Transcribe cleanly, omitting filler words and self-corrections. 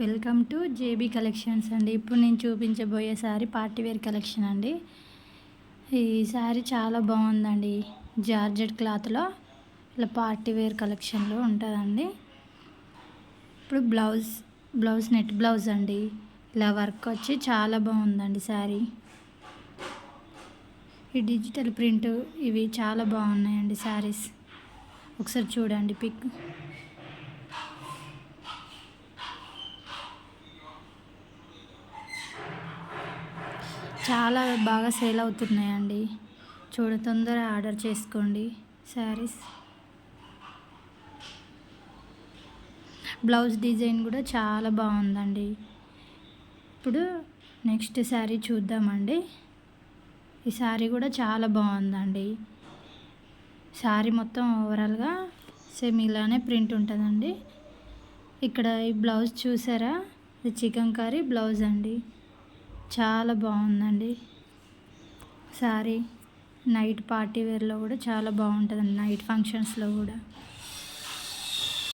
Welcome to JB collections అండి. ఇప్పుడు నేను చూపించబోయే శారీ పార్టీ వేర్ కలెక్షన్ అండి. ఈ శారీ చాలా బాగుందండి. జార్జెట్ క్లాత్లో ఇలా పార్టీ వేర్ కలెక్షన్లో ఉంటుందండి. ఇప్పుడు బ్లౌజ్ నెట్ బ్లౌజ్ అండి. ఇలా వర్క్ వచ్చి చాలా బాగుందండి శారీ. ఈ డిజిటల్ ప్రింట్ ఇవి చాలా బాగున్నాయండి శారీస్. ఒకసారి చూడండి పిక్. చాలా బాగా సేల్ అవుతున్నాయండి. తొందరగా ఆర్డర్ చేసుకోండి శారీస్. బ్లౌజ్ డిజైన్ కూడా చాలా బాగుందండి. ఇప్పుడు నెక్స్ట్ శారీ చూద్దామండి. ఈ శారీ కూడా చాలా బాగుందండి. శారీ మొత్తం ఓవరాల్గా సేమ్ ఇలానే ప్రింట్ ఉంటుందండి. ఇక్కడ ఈ బ్లౌజ్ చూసారా, ఇది చికెన్ కర్రీ బ్లౌజ్ అండి. చాలా బాగుందండి శారీ. నైట్ పార్టీ వేర్లో కూడా చాలా బాగుంటుందండి, నైట్ ఫంక్షన్స్లో కూడా.